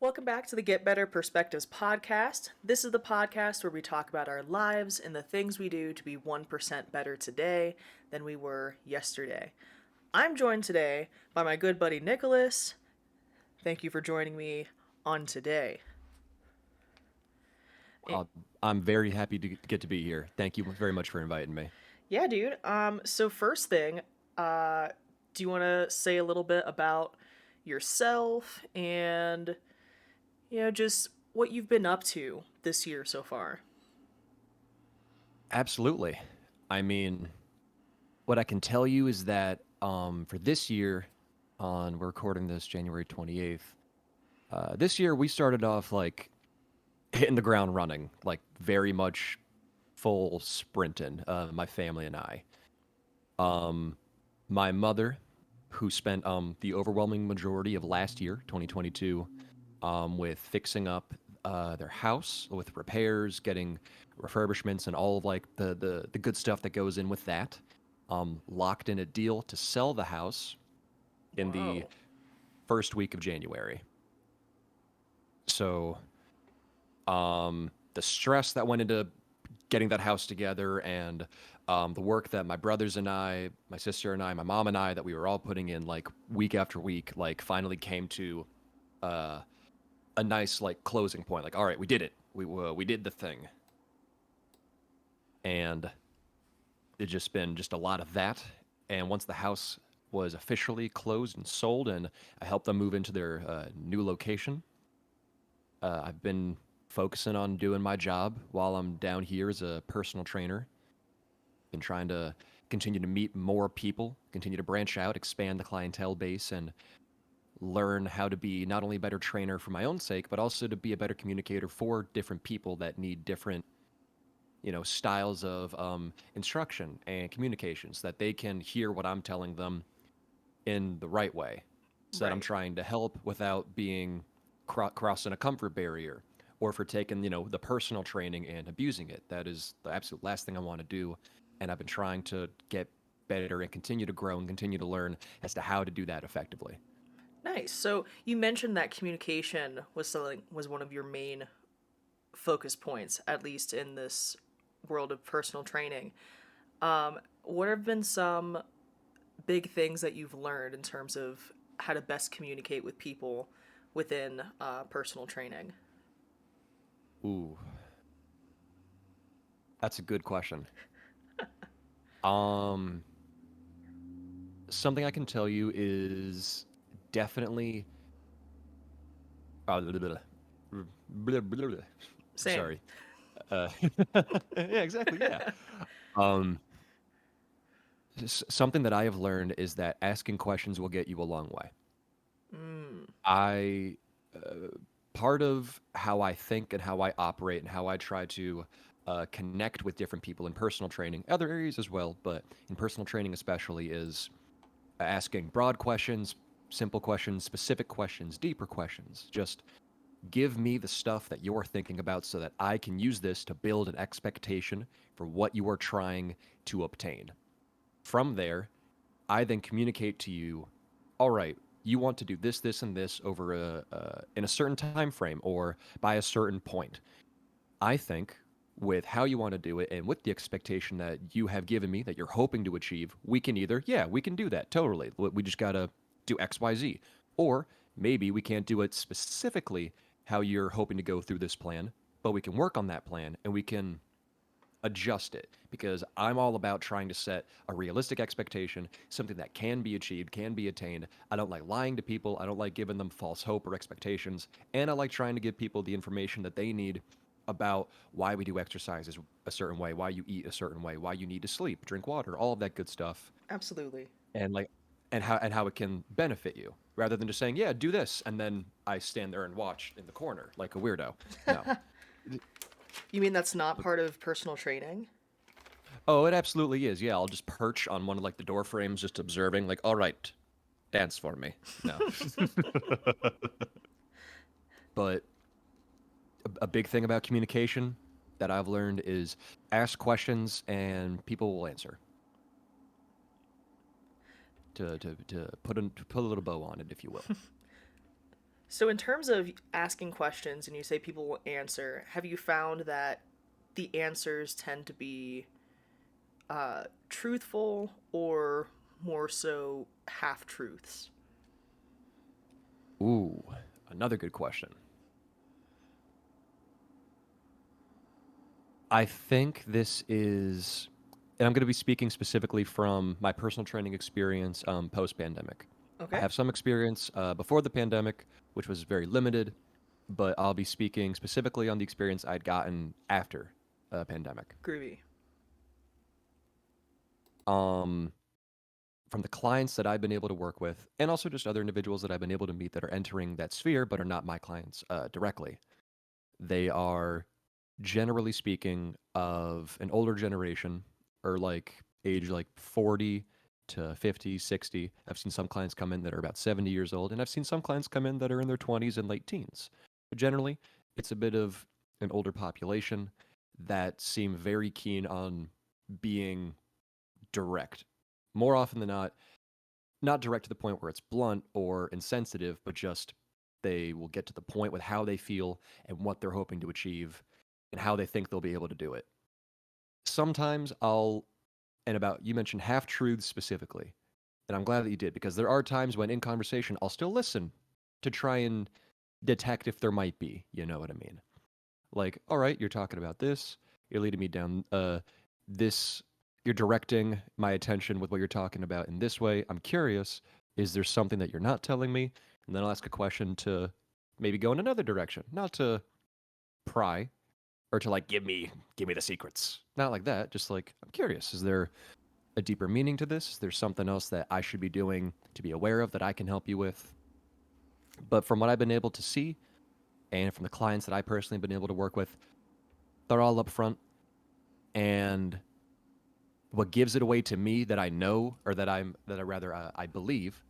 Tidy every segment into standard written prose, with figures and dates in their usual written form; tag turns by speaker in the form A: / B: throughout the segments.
A: Welcome back to the Get Better Perspectives podcast. This is the podcast where we talk about our lives and the things we do to be 1% better today than we were yesterday. I'm joined today by my good buddy Nicholas. Thank you for joining me on today. Eh,
B: Uh, I'm very happy to get to be here. Thank you very much for inviting me.
A: Yeah, dude. So first thing, uh, do you want to say a little bit about yourself and just what you've been up to this year so far?
B: Absolutely. I mean, what I can tell you is that for this year, we're recording this January 28th. This year we started off like hitting the ground running, like very much full sprinting. My family and I. Um, my mother, who spent the overwhelming majority of last year, 2022, with fixing up their house with repairs, getting refurbishments, and all of like the good stuff that goes in with that. Locked in a deal to sell the house in the
A: Whoa.
B: first week of January. So the stress that went into getting that house together and the work that my brothers and I, my sister and I, my mom and I, that we were all putting in like week after week, like finally came to uh, a nice like closing point. Like, all right, we did it. We did the thing, and it just been just a lot of that. And once the house was officially closed and sold, and I helped them move into their new location, I've been focusing on doing my job while I'm down here as a personal trainer. Been trying to continue to meet more people, continue to branch out, expand the clientele base, and learn how to be not only a better trainer for my own sake, but also to be a better communicator for different people that need different, styles of instruction and communication so that they can hear what I'm telling them in the right way. So that I'm
A: Right.
B: trying to help without being crossing a comfort barrier or for taking, the personal training and abusing it. That is the absolute last thing I want to do. And I've been trying to get better and continue to grow and continue to learn as to how to do that effectively.
A: Nice. So you mentioned that communication was one of your main focus points, at least in this world of personal training. What have been some big things that you've learned in terms of how to best communicate with people within personal training?
B: Ooh, that's a good question. Um, Something I can tell you is definitely. Blah, blah, blah, blah, blah.
A: Same.
B: Sorry. Uh, yeah, exactly. Yeah. Um, Something that I have learned is that asking questions will get you a long way.
A: Mm,
B: I Part of how I think and how I operate and how I try to connect with different people in personal training, other areas as well, but in personal training especially, is asking broad questions, simple questions, specific questions, deeper questions. Just give me the stuff that you're thinking about so that I can use this to build an expectation for what you are trying to obtain. From there, I then communicate to you, all right, you want to do this, this, and this over in a certain time frame or by a certain point. I think with how you want to do it and with the expectation that you have given me that you're hoping to achieve, we can either, yeah, we can do that totally. We just got to do X, Y, Z. Or maybe we can't do it specifically how you're hoping to go through this plan, but we can work on that plan and we can adjust it because I'm all about trying to set a realistic expectation, something that can be achieved, can be attained. I don't like lying to people. I don't like giving them false hope or expectations. And I like trying to give people the information that they need about why we do exercises a certain way, why you eat a certain way, why you need to sleep, drink water, all of that good stuff.
A: absolutely.
B: And like and how it can benefit you rather than just saying, "Yeah, do this." And then I stand there and watch in the corner like a weirdo. No.
A: You mean that's not part of personal training?
B: Oh, it absolutely is. Yeah, I'll just perch on one of like the door frames, just observing. Like, all right, dance for me. No, but a big thing about communication that I've learned is ask questions and people will answer. To put a little bow on it, if you will.
A: So, in terms of asking questions and you say people will answer, have you found that the answers tend to be truthful or more so half truths?
B: Ooh, another good question. I think this is, and I'm going to be speaking specifically from my personal training experience post pandemic. I
A: Okay,
B: have some experience before the pandemic, which was very limited, but I'll be speaking specifically on the experience I'd gotten after pandemic.
A: groovy.
B: Um, from the clients that I've been able to work with, and also just other individuals that I've been able to meet that are entering that sphere but are not my clients directly, they are generally speaking of an older generation or like age like 40 to 50, 60. I've seen some clients come in that are about 70 years old, and I've seen some clients come in that are in their 20s and late teens. But generally, it's a bit of an older population that seem very keen on being direct. More often than not, not direct to the point where it's blunt or insensitive, but just they will get to the point with how they feel and what they're hoping to achieve and how they think they'll be able to do it. Sometimes I'll, and about, you mentioned half truths specifically, and I'm glad that you did because there are times when in conversation I'll still listen to try and detect if there might be, you know what I mean? Like, all right, you're talking about this, you're leading me down this, you're directing my attention with what you're talking about in this way. I'm curious, is there something that you're not telling me? And then I'll ask a question to maybe go in another direction, not to pry or to like give me the secrets. Not like that, just like I'm curious, is there a deeper meaning to this? Is there something else that I should be doing to be aware of that I can help you with? But from what I've been able to see and from the clients that I personally have been able to work with, they're all upfront. And what gives it away to me that I know, or that I rather I believe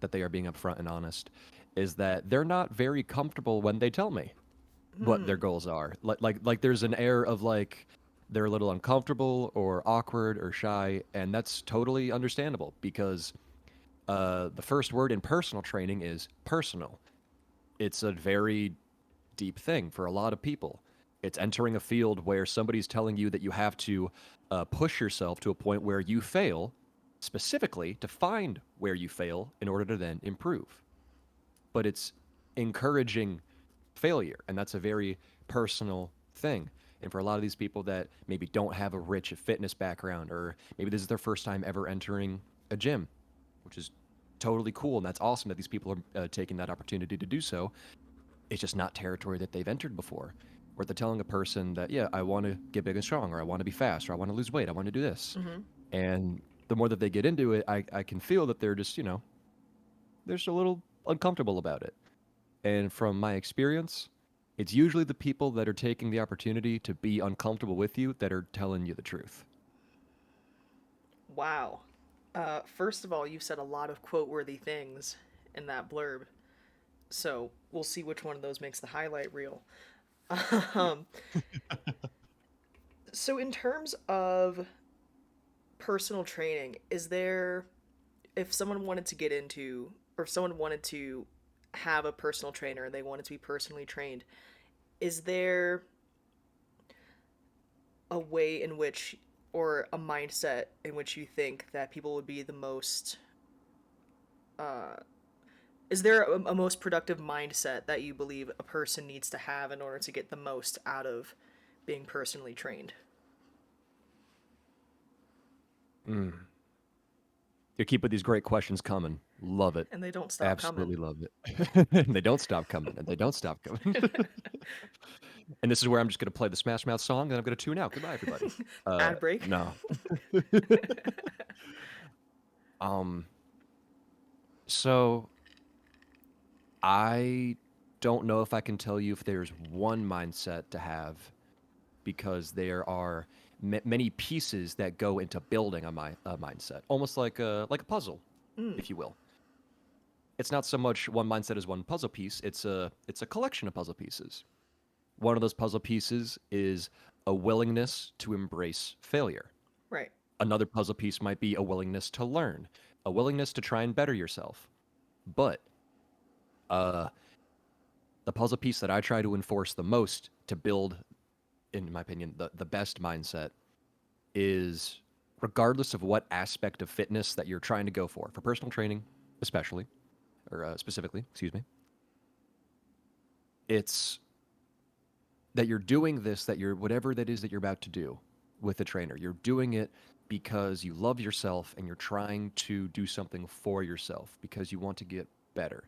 B: that they are being upfront and honest, is that they're not very comfortable when they tell me what their
A: Hmm.
B: goals are. Like there's an air of like they're a little uncomfortable or awkward or shy, and that's totally understandable because the first word in personal training is personal. It's a very deep thing for a lot of people. It's entering a field where somebody's telling you that you have to push yourself to a point where you fail, specifically to find where you fail in order to then improve. But it's encouraging failure, and that's a very personal thing. And for a lot of these people that maybe don't have a rich fitness background, or maybe this is their first time ever entering a gym, which is totally cool, and that's awesome that these people are taking that opportunity to do so. It's just not territory that they've entered before. Where they're telling a person that, yeah, I want to get big and strong, or I want to be fast, or I want to lose weight, I want to do this.
A: Hmm.
B: And the more that they get into it, I can feel that they're just, they're just a little uncomfortable about it. And from my experience, it's usually the people that are taking the opportunity to be uncomfortable with you that are telling you the truth.
A: Wow. First of all, you said a lot of quote worthy things in that blurb. So we'll see which one of those makes the highlight reel. um, so, in terms of personal training, is there, if someone wanted to get into, or if someone wanted to have a personal trainer and they wanted to be personally trained, is there a way in which, or a mindset in which you think that people would be the most, is there a most productive mindset that you believe a person needs to have in order to get the most out of being personally trained?
B: Mm. You keep with these great questions coming. Love it.
A: And they don't stop coming.
B: Absolutely love it. And they don't stop coming, and they don't stop coming. And this is where I'm just going to play the Smash Mouth song, and I'm going to tune out. Goodbye, everybody.
A: Ad break.
B: No. um. So I don't know if I can tell you if there's one mindset to have because there are many pieces that go into building a mindset, almost like a puzzle,
A: Mm,
B: if you will. It's not so much one mindset as one puzzle piece. It's a collection of puzzle pieces. One of those puzzle pieces is a willingness to embrace failure.
A: right.
B: Another puzzle piece might be a willingness to learn, a willingness to try and better yourself. But The puzzle piece that I try to enforce the most to build, in my opinion, the best mindset is regardless of what aspect of fitness that you're trying to go for personal training, especially, or specifically, excuse me, it's that you're doing this, that you're whatever that is that you're about to do with the trainer, you're doing it because you love yourself and you're trying to do something for yourself because you want to get better.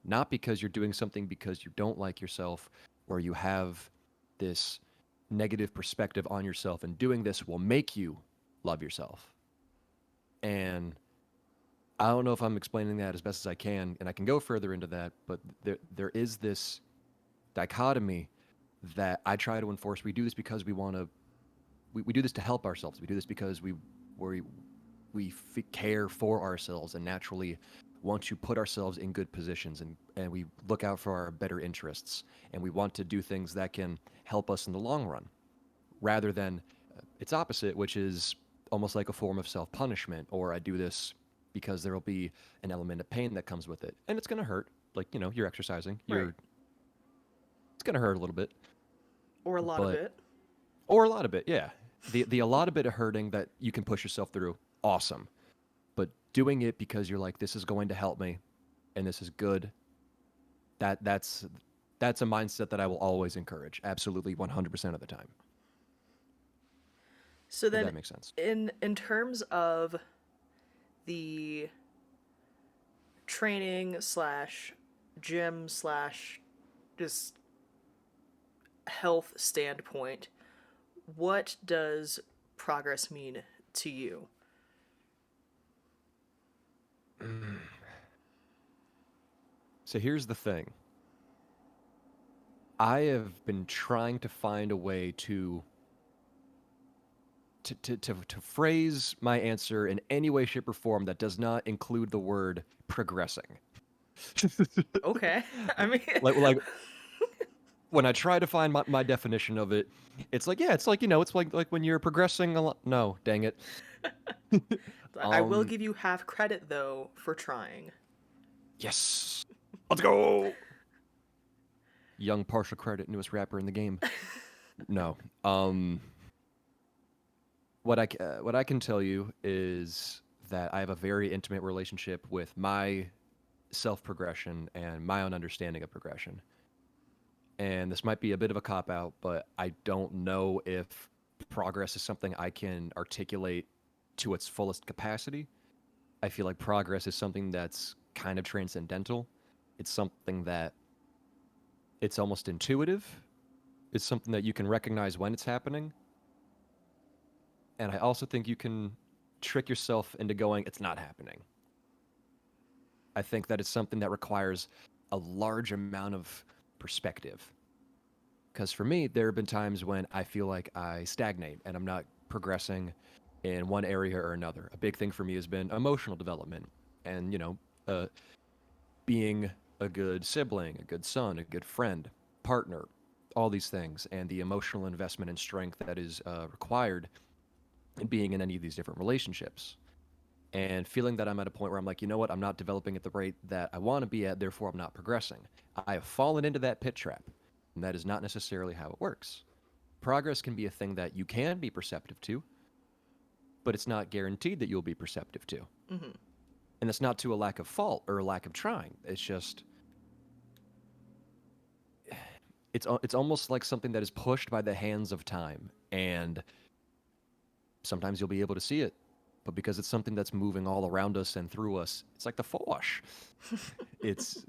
B: Not because you're doing something because you don't like yourself or you have this negative perspective on yourself, and doing this will make you love yourself. And I don't know if I'm explaining that as best as I can, and I can go further into that, but there is this dichotomy that I try to enforce. We do this because we want to. We do this to help ourselves. We do this because we care for ourselves and naturally want to put ourselves in good positions, and we look out for our better interests, and we want to do things that can help us in the long run rather than its opposite, which is almost like a form of self punishment, or I do this because there will be an element of pain that comes with it. And it's going to hurt. Like, you're exercising,
A: Right.
B: it's going to hurt a little bit,
A: Or a lot of
B: but,
A: it.
B: or a lot of it, yeah. The a lot of bit of hurting that you can push yourself through, awesome. But doing it because you're like, this is going to help me and this is good, that's a mindset that I will always encourage. Absolutely 100% of the time,
A: So
B: if
A: then
B: that makes sense.
A: in terms of the training slash gym slash just health standpoint, what does progress mean to you?
B: So here's the thing. I have been trying to find a way to phrase my answer in any way, shape, or form that does not include the word progressing.
A: Okay. I mean,
B: like when I try to find my definition of it, it's like, yeah, it's like, it's like when you're progressing a lot. No, dang it.
A: I will
B: Um,
A: give you half credit though for trying.
B: yes. Let's go. Young partial credit, newest rapper in the game. No. What I can tell you is that I have a very intimate relationship with my self progression and my own understanding of progression. And this might be a bit of a cop out, but I don't know if progress is something I can articulate to its fullest capacity. I feel like progress is something that's kind of transcendental. It's something that it's almost intuitive. It's something that you can recognize when it's happening. And I also think you can trick yourself into going, it's not happening. I think that it's something that requires a large amount of perspective. Because for me, there have been times when I feel like I stagnate and I'm not progressing in one area or another. A big thing for me has been emotional development and, being a good sibling, a good son, a good friend, partner, all these things, and the emotional investment and strength that is required in being in any of these different relationships. And feeling that I'm at a point where I'm like, you know what, I'm not developing at the rate that I want to be at, therefore I'm not progressing. I have fallen into that pit trap, and that is not necessarily how it works. Progress can be a thing that you can be perceptive to, but it's not guaranteed that you'll be perceptive to.
A: Hmm.
B: And it's not to a lack of fault or a lack of trying. It's just it's almost like something that is pushed by the hands of time, and sometimes you'll be able to see it, but because it's something that's moving all around us and through us, it's like the Force. It's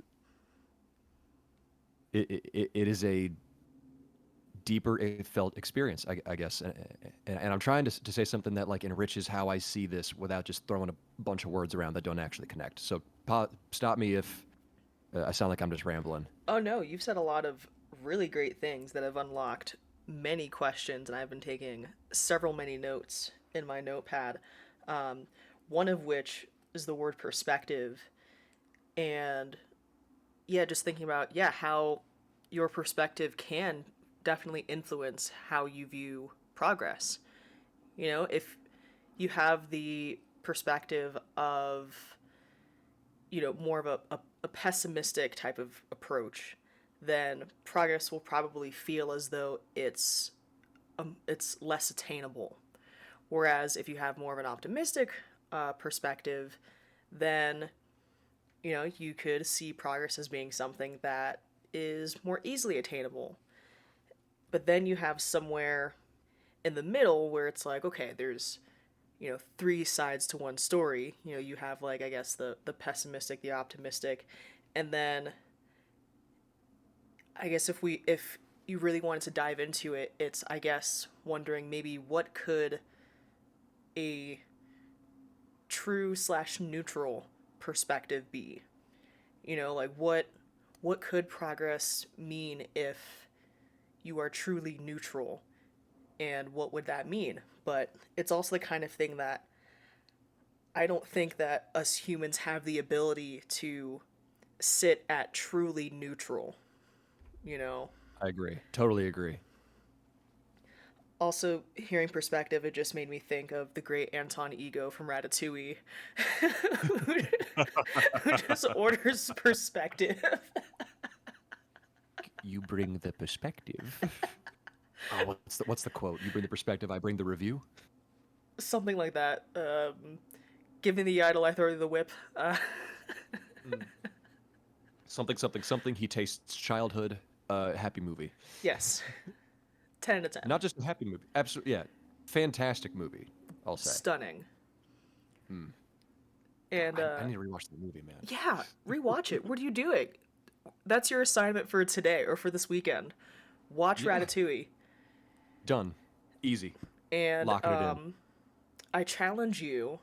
B: it is a deeper felt experience, I guess, and I'm trying to say something that like enriches how I see this without just throwing a bunch of words around that don't actually connect. So stop me if I sound like I'm just rambling.
A: Oh no, you've said a lot of really great things that have unlocked many questions, and I've been taking several many notes in my notepad. Um, one of which is the word perspective, and yeah, just thinking about how your perspective can definitely influence how you view progress. If you have the perspective of more of a pessimistic type of approach, then progress will probably feel as though it's less attainable. Whereas if you have more of an optimistic perspective, then you could see progress as being something that is more easily attainable. But then you have somewhere in the middle where it's like, okay, there's three sides to one story. You have, like, I guess the pessimistic, the optimistic, and then I guess if you really wanted to dive into it, it's, I guess, wondering maybe what could a true slash neutral perspective be. Like, what could progress mean if you are truly neutral, and what would that mean? But it's also the kind of thing that I don't think that us humans have the ability to sit at truly neutral, you know?
B: I agree. Totally agree.
A: Also, hearing perspective, it just made me think of the great Anton Ego from Ratatouille, who who just orders perspective.
B: You bring the perspective. Oh, what's the quote? You bring the perspective, I bring the review.
A: Something like that. Give me the idol, I throw you the whip.
B: Mm. Something, something, something. He tastes childhood. Happy movie.
A: Yes. 10 out of 10.
B: Not just a happy movie. Absolutely, yeah. Fantastic movie, I'll say.
A: Stunning.
B: Hmm.
A: And,
B: I need to rewatch the movie, man.
A: yeah, rewatch it. What are you doing? That's your assignment for today or for this weekend. Watch
B: Yeah.
A: Ratatouille.
B: Done. Easy.
A: And
B: Locking it in.
A: I challenge you.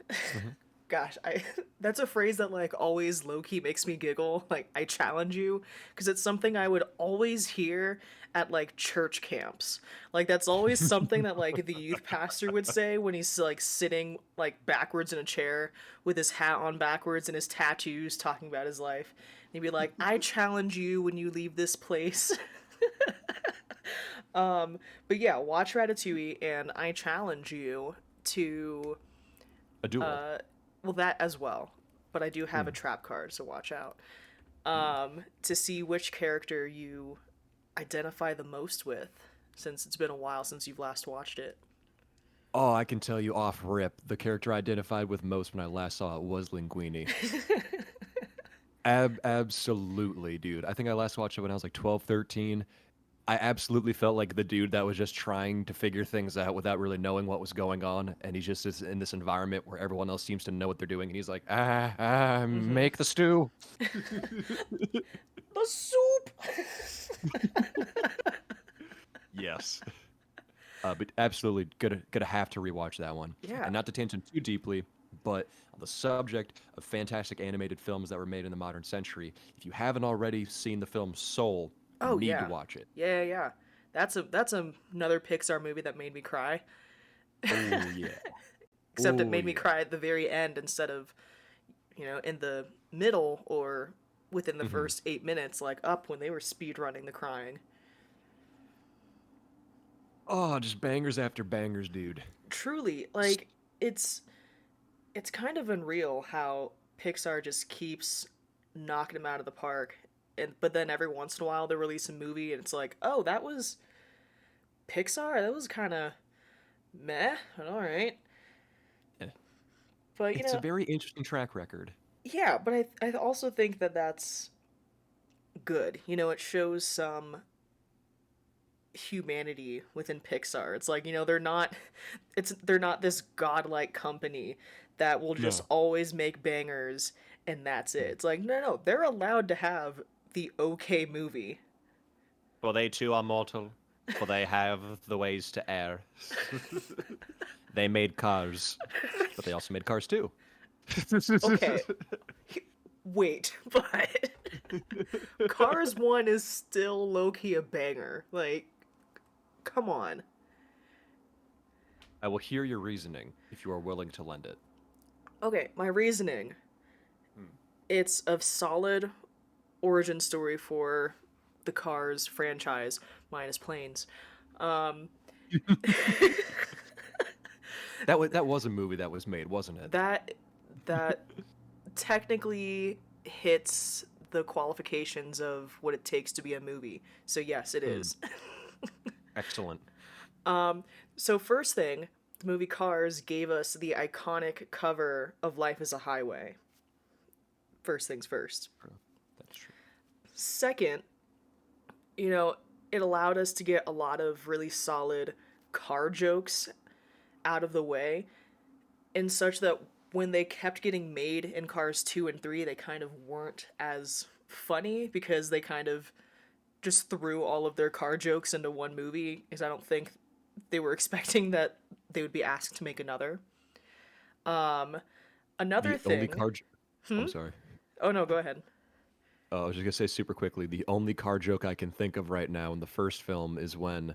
B: Mhm.
A: Gosh, I that's a phrase that, like, always low key makes me giggle. Like, I challenge you, because it's something I would always hear at, like, church camps. Like, that's always something that, like, the youth pastor would say when he's, like, sitting, like, backwards in a chair with his hat on backwards and his tattoos, talking about his life. And he'd be like, "I challenge you when you leave this place." But yeah, watch Ratatouille, and I challenge you to
B: A duel.
A: well, that as well, but I do have a
B: Hmm.
A: trap card, so watch out.
B: Hmm.
A: To see which character you identify the most with, since it's been a while since you've last watched it.
B: Oh, I can tell you off rip, the character I identified with most when I last saw it was Linguini. Absolutely, dude. I think I last watched it when I was like 12, 13. I absolutely felt like the dude that was just trying to figure things out without really knowing what was going on, and he's just in this environment where everyone else seems to know what they're doing, and he's like,
A: Mm-hmm.
B: make the stew.
A: The soup.
B: Yes. But absolutely gonna have to rewatch that one.
A: Yeah.
B: And not to tangent too deeply, but on the subject of fantastic animated films that were made in the modern century, if you haven't already seen the film Soul, you
A: Oh
B: need to
A: yeah.
B: watch it.
A: Yeah, yeah, yeah. That's another Pixar movie that made me cry.
B: Oh yeah.
A: Except it
B: Oh
A: made me
B: yeah.
A: cry at the very end instead of, in the middle or within the
B: Hmm.
A: first 8 minutes, like up when they were speed running the crying.
B: Oh, just bangers after bangers, dude.
A: Truly, like, it's it's kind of unreal how Pixar just keeps knocking them out of the park. And but then every once in a while they release a movie and it's like, "Oh, that was Pixar? That was kind of meh." All right.
B: Yeah.
A: But,
B: It's a very interesting track record.
A: yeah, but I also think that that's good. It shows some humanity within Pixar. It's like, they're not this godlike company that will just
B: No.
A: always make bangers and that's it. It's like, no, no, they're allowed to have the okay movie.
B: For they too are mortal, for they have the ways to err. They made cars, but they also made cars too.
A: Okay, wait, but Cars 1 is still low-key a banger. Like, come on.
B: I will hear your reasoning if you are willing to lend it.
A: Okay, my reasoning.
B: Hmm.
A: It's a solid origin story for the Cars franchise, minus planes. Um,
B: That was a movie that was made, wasn't it?
A: that that technically hits the qualifications of what it takes to be a movie. So yes, it
B: Hmm.
A: is.
B: Excellent.
A: So first thing, the movie Cars gave us the iconic cover of Life is a Highway. First things first.
B: True. That's true.
A: Second, you know, it allowed us to get a lot of really solid car jokes out of the way, in such that when they kept getting made in Cars 2 and 3, they kind of weren't as funny because they kind of just threw all of their car jokes into one movie, because I don't think they were expecting that they would be asked to make another. Another
B: The only
A: thing.
B: car. Oh, I'm sorry.
A: Oh no, go ahead.
B: I was just gonna say super quickly. The only car joke I can think of right now in the first film is when,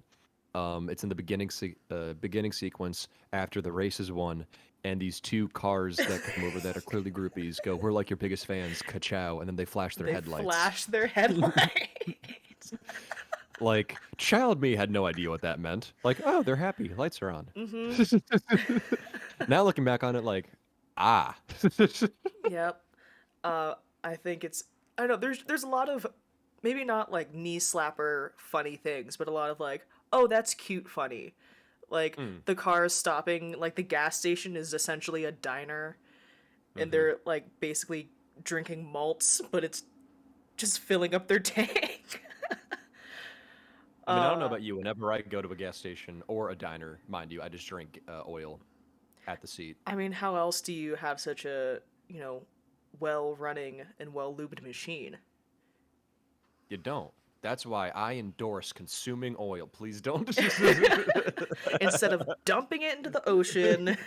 B: it's in the beginning sequence after the race is won, and these two cars that come over that are clearly groupies go, "We're like your biggest fans, ka-chow," and then they flash their
A: They
B: headlights.
A: flash their headlights.
B: Like, child me had no idea what that meant. Like, oh, they're happy, lights are on. Now looking back on it, like, ah,
A: Yep. I think it's, I don't know, there's a lot of, maybe not like knee slapper funny things, but a lot of like, oh, that's cute funny. Like
B: mm,
A: the cars stopping, like the gas station is essentially a diner, and
B: hmm.
A: they're like basically drinking malts, but it's just filling up their tank.
B: I mean, I don't know about you. Whenever I go to a gas station or a diner, mind you, I just drink oil at the seat.
A: I mean, how else do you have such a, well running and well lubed machine?
B: You don't. That's why I endorse consuming oil. Please don't.
A: Instead of dumping it into the ocean,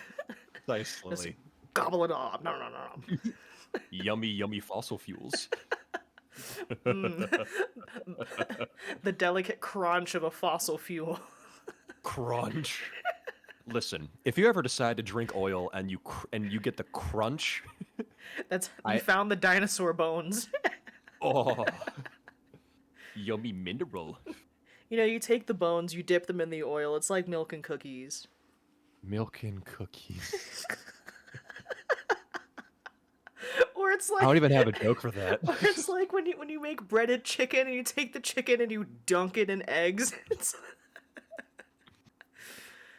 A: just
B: Precisely.
A: gobble it off. No, no, no,
B: Yummy, yummy fossil fuels.
A: no. The delicate crunch of a fossil fuel.
B: Crunch. Listen, if you ever decide to drink oil and you get the crunch,
A: That's, you
B: I
A: found the dinosaur bones.
B: oh, yummy mineral.
A: You take the bones, you dip them in the oil. It's like milk and cookies.
B: Milk and cookies.
A: Or it's
B: I don't
A: like
B: even have a joke for that.
A: or it's like when you make breaded chicken and you take the chicken and you dunk it in eggs.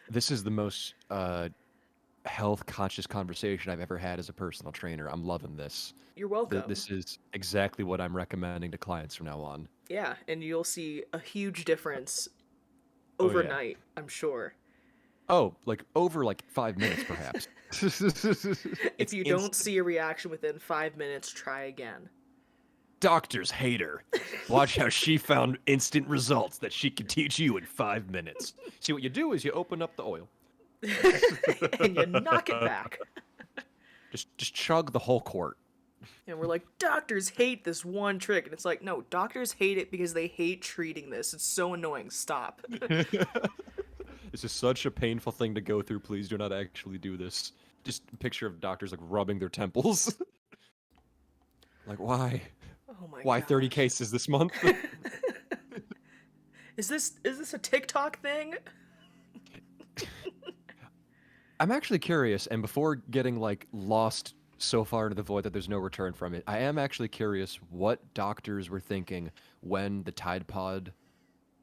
B: This is the most health conscious conversation I've ever had as a personal trainer. I'm loving this.
A: You're welcome.
B: This is exactly what I'm recommending to clients from now on.
A: Yeah, and you'll see a huge difference
B: Oh yeah.
A: overnight, I'm sure.
B: Oh, like over like 5 minutes perhaps.
A: If
B: It's
A: you don't
B: instant.
A: see a reaction within 5 minutes, try again.
B: Doctors hate her. Watch how she found instant results that she can teach you in 5 minutes. See, what you do is you open up the oil.
A: And you knock it back.
B: Just chug the whole quart.
A: And we're like, doctors hate this one trick. And it's like, no, doctors hate it because they hate treating this. It's so annoying. Stop.
B: This is such a painful thing to go through. Please do not actually do this. Just a picture of doctors like rubbing their temples. Like, why?
A: Oh my
B: Why 30
A: gosh.
B: cases this month?
A: Is this a TikTok thing?
B: I'm actually curious, and before getting like lost so far into the void that there's no return from it, I am actually curious what doctors were thinking when the Tide Pod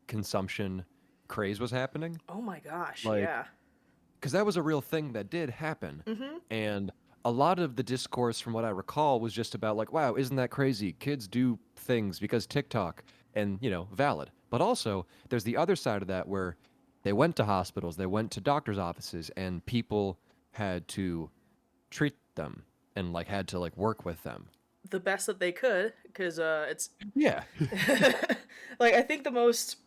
B: consumption craze was happening.
A: Oh my gosh,
B: Like,
A: yeah.
B: because that was a real thing that did happen. And a lot of the discourse, from what I recall, was just about, like, wow, isn't that crazy? Kids do things because TikTok, and, valid. But also, there's the other side of that where they went to hospitals, they went to doctors' offices, and people had to treat them and, like, had to, like, work with them.
A: The best that they could, because it's
B: Yeah.
A: like, I think the most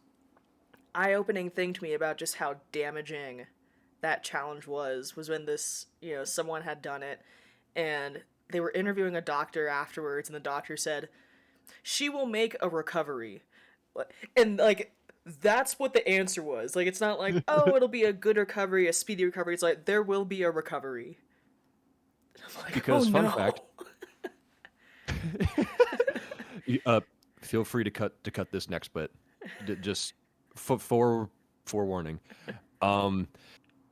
A: eye-opening thing to me about just how damaging that challenge was when this, someone had done it, and they were interviewing a doctor afterwards, and the doctor said, she will make a recovery. And, like, that's what the answer was. Like, it's not like, oh, it'll be a good recovery, a speedy recovery. It's like, there will be a recovery. I'm like, oh
B: Because, fun
A: no.
B: fact, feel free to cut this next bit. Just for forewarning. Um,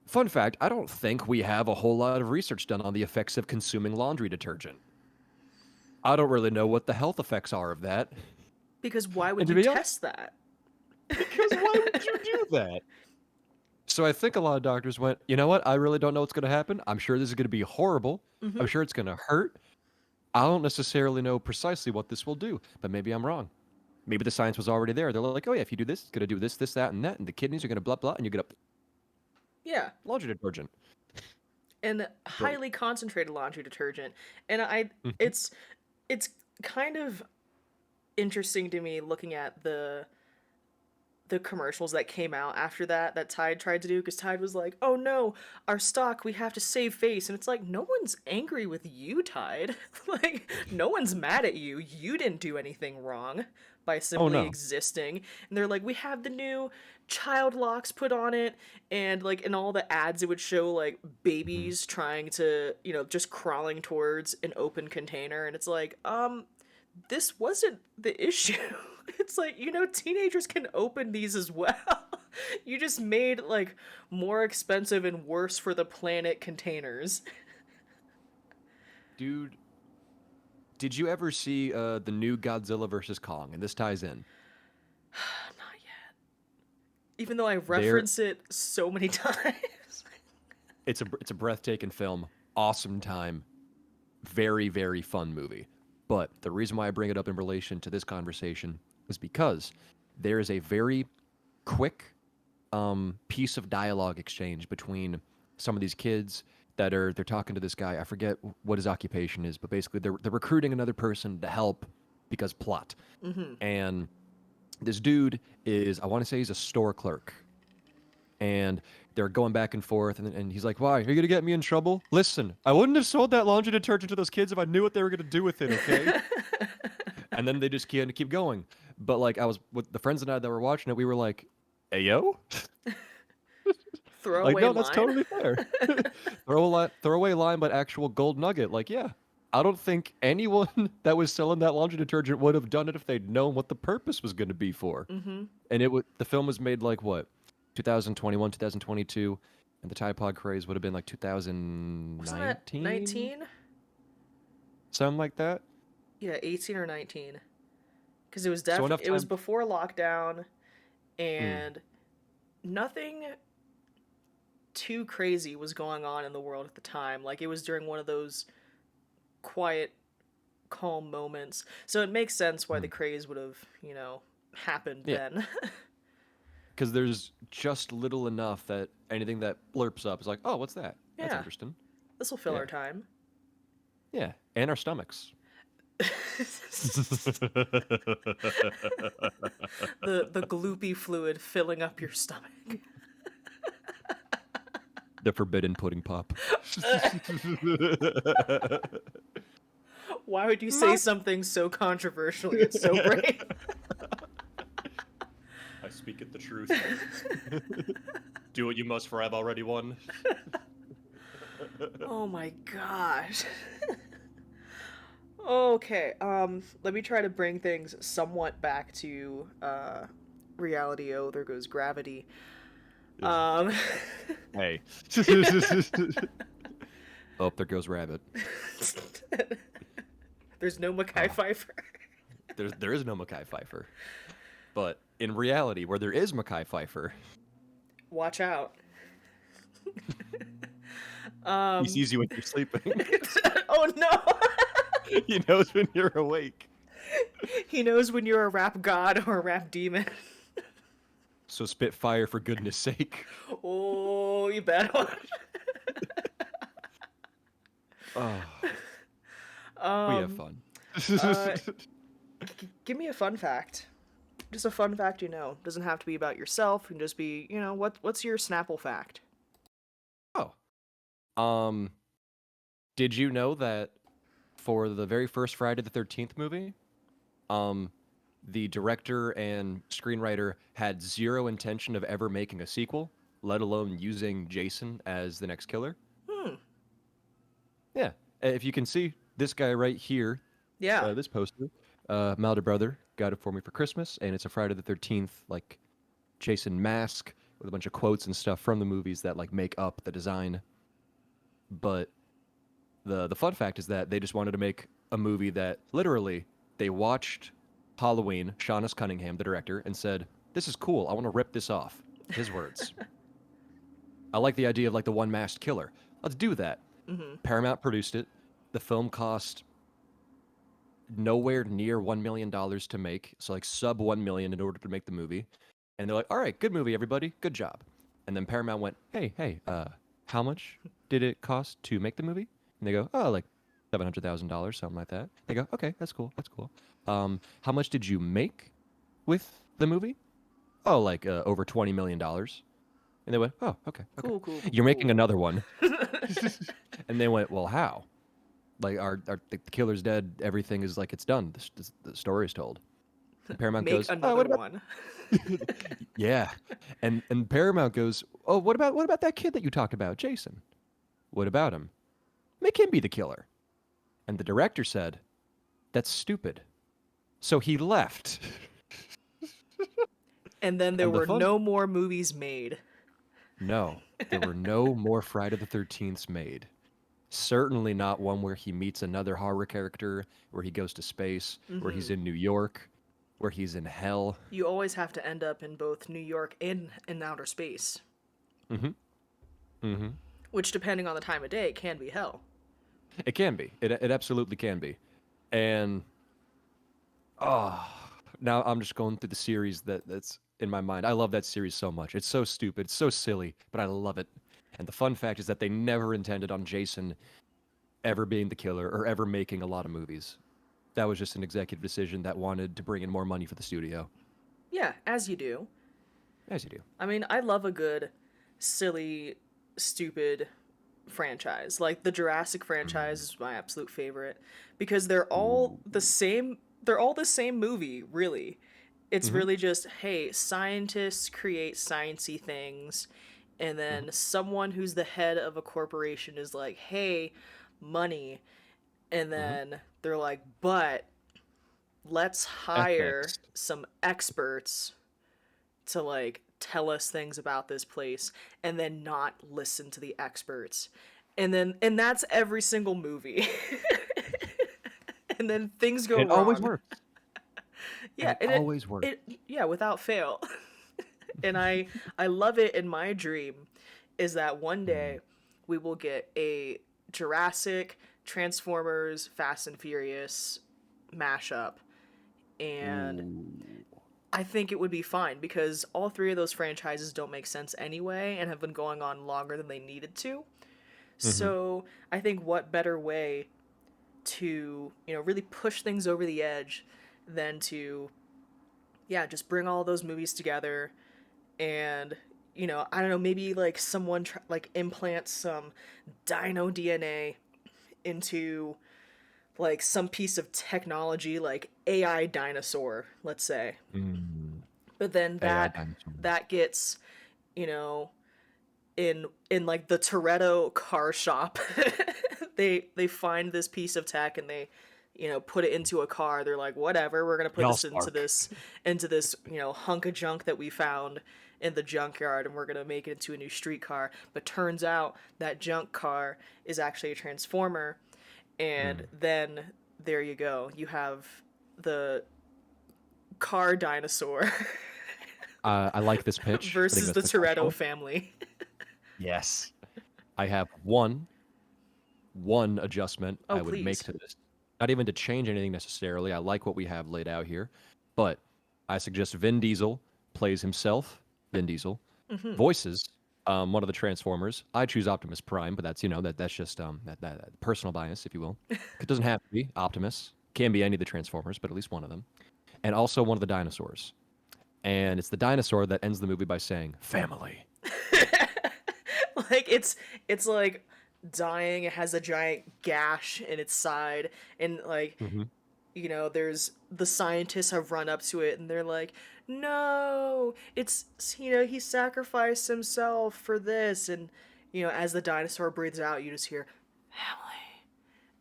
B: Fun fact, I don't think we have a whole lot of research done on the effects of consuming laundry detergent. I don't really know what the health effects are of that.
A: Because why
B: And
A: would
B: to
A: you
B: be honest,
A: test that?
B: because why would you do that? So I think a lot of doctors went, you know what? I really don't know what's going to happen. I'm sure this is going to be horrible.
A: Hmm.
B: I'm sure it's going to hurt. I don't necessarily know precisely what this will do, but maybe I'm wrong. Maybe the science was already there. They're like, oh yeah, if you do this, it's going to do this, this, that, and that, and the kidneys are going to blah blah, and you're going to
A: Yeah,
B: laundry detergent.
A: and
B: But
A: highly concentrated laundry detergent. And
B: mhm.
A: it's it's kind of interesting to me looking at the commercials that came out after that Tide tried to do, because Tide was like, "Oh no, our stock, we have to save face," and it's like, no one's angry with you, Tide. Like, no one's mad at you. You didn't do anything wrong by
B: Oh
A: simply
B: no.
A: existing. And they're like, "We have the new child locks put on it," and like in all the ads, it would show like
B: Mhm.
A: babies trying to, just crawling towards an open container, and it's like, this wasn't the issue. It's like, teenagers can open these as well. You just made like more expensive and worse for the planet containers.
B: Dude, did you ever see the new Godzilla versus Kong? And this ties in.
A: Not yet. Even though I
B: There,
A: reference it so many times.
B: it's a breathtaking film. Awesome time. Very, very fun movie. But the reason why I bring it up in relation to this conversation is because there is a very quick piece of dialogue exchange between some of these kids they're talking to this guy. I forget what his occupation is, but basically they're recruiting another person to help because plot.
A: Hmm.
B: And this dude is, I want to say he's a store clerk, and they're going back and forth, and he's like, why are you gonna get me in trouble? Listen, I wouldn't have sold that laundry detergent to those kids if I knew what they were gonna do with it, okay? And then they just keep going. But like, I was with the friends and I that were watching it, we were like, hey yo, like,
A: Throwaway
B: no, that's
A: line.
B: totally fair. Throwaway line, but actual gold nugget. Like, yeah, I don't think anyone that was selling that laundry detergent would have done it if they'd known what the purpose was going to be for.
A: Hmm.
B: And the film was made like what, 2021, 2022, and the Tide Pod craze would have been like
A: Wasn't that
B: 2019,
A: 19?
B: something like that.
A: Yeah, 18 or 19. Because it was
B: So enough
A: it was
B: time.
A: before lockdown,
B: Mm,
A: and nothing too crazy was going on in the world at the time. Like, it was during one of those quiet, calm moments. So it makes sense why the
B: mm.
A: craze would have, happened
B: Yeah,
A: then.
B: because there's just little enough that anything that blurps up is like, oh, what's that? That's
A: Yeah,
B: interesting.
A: this will fill
B: Yeah,
A: our time.
B: yeah, and our stomachs.
A: The gloopy fluid filling up your stomach.
B: The forbidden pudding pop.
A: Why would you say
B: Mac.
A: something so controversial yet so brave?
B: I speak it the truth. Do what you must, for I've already won.
A: Oh my gosh. Okay, let me try to bring things somewhat back to reality. Oh, there goes gravity. Um
B: Hey. Oh, there goes Rabbit.
A: there's no Mackay
B: Ah,
A: Pfeiffer.
B: there is no Mackay Pfeiffer. But in reality, where there is Mackay Pfeiffer,
A: Watch out.
B: he
A: Um
B: sees you when you're sleeping.
A: Oh no.
B: He knows when you're awake.
A: He knows when you're a rap god or a rap demon.
B: So spit fire for goodness sake.
A: Oh, you bad one.
B: Oh, we have
A: Um
B: fun.
A: uh Give me a fun fact. Just a fun fact you know. Doesn't have to be about yourself. It can just be, what's your Snapple fact?
B: Oh. Um, did you know that for the very first Friday the 13th movie, um, the director and screenwriter had zero intention of ever making a sequel, let alone using Jason as the next killer?
A: Hmm.
B: Yeah. If you can see this guy right here,
A: Yeah.
B: this poster, my older brother got it for me for Christmas, and it's a Friday the 13th, like, Jason mask with a bunch of quotes and stuff from the movies that, like, make up the design. But The fun fact is that they just wanted to make a movie that literally they watched Halloween, Sean S. Cunningham, the director, and said, "This is cool. I want to rip this off." His words. I like the idea of like the one masked killer. Let's do that.
A: Hmm.
B: Paramount produced it. The film cost nowhere near $1 million to make, so like sub 1 million in order to make the movie. And they're like, "All right, good movie, everybody, good job." And then Paramount went, "Hey, how much did it cost to make the movie?" And they go, "Oh, like $700,000, something like that." They go, "Okay, that's cool, that's cool. How much did you make with the movie?" "Oh, like over $20 million." And they went, "Oh, okay, okay.
A: Cool, cool, cool,
B: You're making
A: cool.
B: another one." And they went, "Well, how? Like, the killer's dead. Everything is like it's done. The story is told." And Paramount
A: Make
B: goes, "Oh,
A: another
B: what about?"
A: one.
B: Yeah, and Paramount goes, "Oh, what about that kid that you talked about, Jason? What about him? Make him be the killer." And the director said, "That's stupid." So he left.
A: And then there
B: And the
A: were
B: fun,
A: no more movies made.
B: no, there were no more Friday the 13th made. Certainly not one where he meets another horror character, where he goes to space, where he's
A: Hmm.
B: in New York, where he's in hell.
A: You always have to end up in both New York and in outer space,
B: Mm-hmm. Mm-hmm.
A: which, depending on the time of day, can be hell.
B: It can be. It absolutely can be. And oh, now I'm just going through the series that's in my mind. I love that series so much. It's so stupid, it's so silly, but I love it. And the fun fact is that they never intended on Jason ever being the killer or ever making a lot of movies. That was just an executive decision that wanted to bring in more money for the studio,
A: Yeah, as you do.
B: as you do.
A: I mean, I love a good, silly, stupid franchise. Like the Jurassic franchise
B: Mm.
A: is my absolute favorite because they're all
B: Ooh.
A: the same. They're all the same movie, really. It's
B: Mm-hmm.
A: really just, hey, scientists create sciencey things, and
B: Mm-hmm.
A: then someone who's the head of a corporation is like, hey, money, and
B: Mm-hmm.
A: then they're like, but let's hire
B: Ethics.
A: some experts to like tell us things about this place and then not listen to the experts. And that's every single movie. And then things
B: And
A: go
B: it always
A: wrong.
B: works. And
A: Yeah,
B: it
A: and it
B: always works.
A: it yeah, without fail. And I love it. In my dream is that one
B: Mm.
A: day we will get a Jurassic, Transformers, Fast and Furious mashup, and
B: Ooh.
A: I think it would be fine because all three of those franchises don't make sense anyway and have been going on longer than they needed to.
B: Mm-hmm.
A: So I think what better way to, really push things over the edge than to, yeah, just bring all those movies together and, I don't know, maybe like someone like implants some dino DNA into like some piece of technology like AI dinosaur, let's say.
B: Mm.
A: But then
B: AI
A: that
B: dinosaurs.
A: that gets, you know, in like the Toretto car shop. They find this piece of tech and they, put it into a car. They're like, whatever, we're gonna
B: They
A: put
B: all
A: this into
B: spark.
A: this hunk of junk that we found in the junkyard, and we're gonna make it into a new street car. But turns out that junk car is actually a transformer, and
B: Mm.
A: then there you go. You have the car dinosaur
B: I like this pitch. I think
A: versus
B: that's
A: the Toretto
B: successful.
A: family.
B: Yes. I have one adjustment
A: Oh,
B: I would make
A: please.
B: to this. Not even to change anything necessarily. I like what we have laid out here, but I suggest Vin Diesel plays himself. Vin Diesel voices one of the Transformers. I choose Optimus Prime, but that's that's just that personal bias, if you will. It doesn't have to be Optimus. Can be any of the Transformers, but at least one of them. And also one of the dinosaurs. And it's the dinosaur that ends the movie by saying "family."
A: Like it's like dying. It has a giant gash in its side, and like
B: Hmm.
A: there's the scientists have run up to it and they're like, no, it's he sacrificed himself for this, and as the dinosaur breathes out, you just hear family,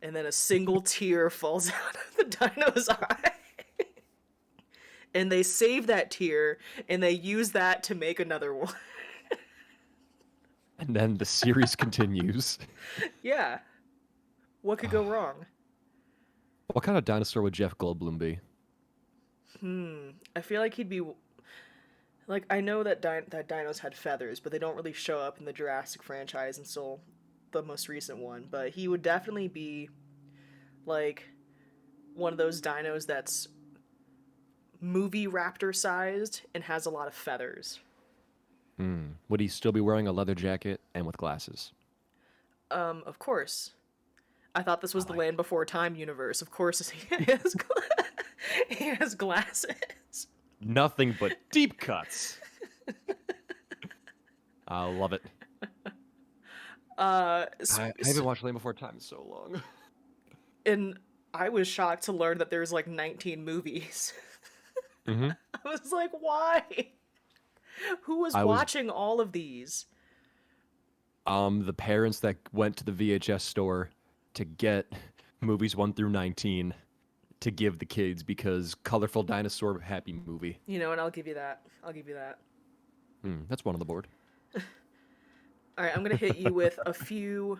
A: and then a single tear falls out of the dino's eye. And they save that tear and they use that to make another one.
B: And then the series continues.
A: Yeah. What could go wrong?
B: What kind of dinosaur would Jeff Goldblum be?
A: I feel like he'd be like, I know that that dinos had feathers, but they don't really show up in the Jurassic franchise until the most recent one. But he would definitely be like one of those dinos that's movie raptor sized and has a lot of feathers.
B: Would he still be wearing a leather jacket and with glasses?
A: Of course. I thought this
B: I
A: was the
B: like
A: Land Before Time universe. Of course, he has, he has glasses.
B: nothing but deep cuts. I love it.
A: Uh,
B: I haven't watched Land Before Time in so long.
A: and I was shocked to learn that there's like 19 movies.
B: hmm
A: I was like, why? Who was
B: I was
A: watching all of these?
B: the parents that went to the VHS store to get movies 1 through 19 to give the kids because colorful dinosaur happy movie.
A: You know, and I'll give you that. I'll give you that.
B: That's one on the board.
A: All right, I'm going to hit you with a few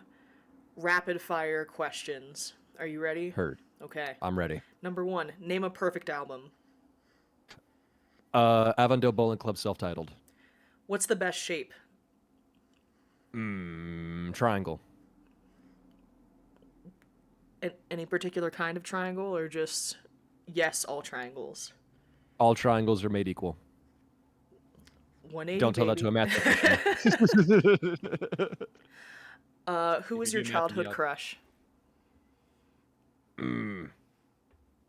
A: rapid fire questions. Are you ready?
B: Heard.
A: Okay.
B: I'm ready.
A: Number 1, name a perfect album.
B: Avondale Bowling Club self-titled.
A: What's the best shape?
B: Triangle.
A: Any particular kind of triangle or just yes, all triangles?
B: All triangles are made equal.
A: 180,
B: Don't tell that to
A: baby.
B: a math technician.
A: Who
B: You
A: was
B: can
A: your
B: do math in the
A: childhood
B: up.
A: crush?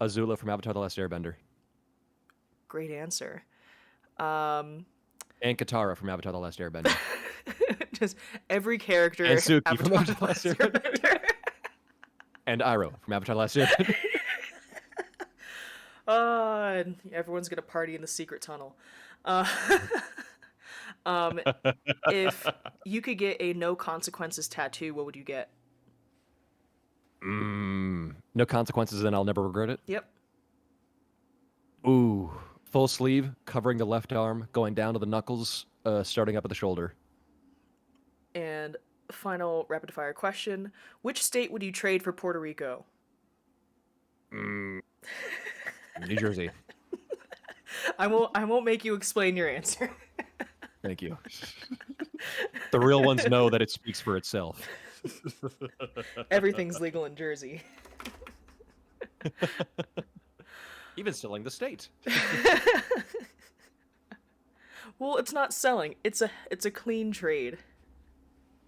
B: Azula from Avatar: The Last Airbender.
A: Great answer.
B: And Katara from Avatar: The Last Airbender.
A: Just every character.
B: And Suki from
A: Avatar
B: Avatar:
A: The
B: The Last
A: Last
B: Airbender.
A: Airbender.
B: And Iroh from Avatar: The Last Airbender.
A: And everyone's gonna party in the secret tunnel. Uh, if you could get a no consequences tattoo, what would you get?
B: No consequences, and I'll never regret it.
A: Yep.
B: Ooh, full sleeve, covering the left arm, going down to the knuckles, starting up at the shoulder.
A: And final rapid fire question: which state would you trade for Puerto Rico?
B: New Jersey.
A: I won't make you explain your answer.
B: Thank you. The real ones know that it speaks for itself.
A: Everything's legal in Jersey.
B: Even selling the state.
A: Well, it's not selling. It's a clean trade.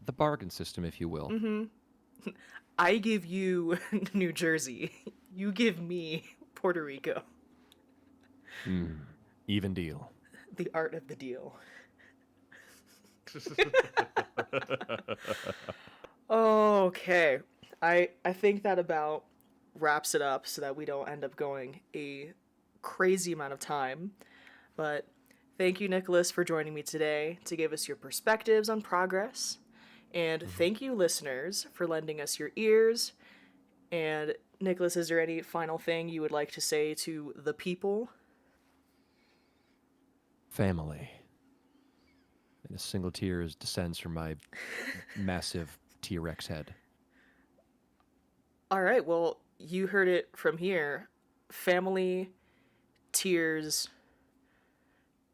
B: The bargain system, if you will.
A: I give you New Jersey. You give me Puerto Rico.
B: Even deal.
A: The art of the deal. Okay. I think that about wraps it up so that we don't end up going a crazy amount of time. But thank you, Nicholas, for joining me today to give us your perspectives on progress. And thank you, listeners, for lending us your ears. And Nicholas, is there any final thing you would like to say to the people?
B: Family. And a single tear descends from my massive T-Rex head.
A: All right, well, you heard it from here. Family, tears,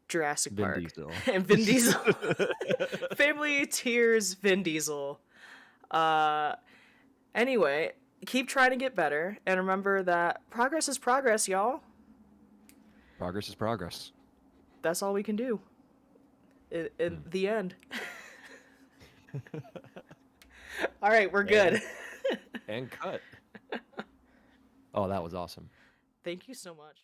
A: Jurassic
B: Vin
A: Park,
B: Diesel.
A: and Vin Diesel. Family, tears, Vin Diesel. Anyway, keep trying to get better, and remember that progress is progress, y'all.
B: Progress is progress.
A: That's all we can do. In the end. All right, we're good.
B: And cut. Oh, that was awesome.
A: Thank you so much.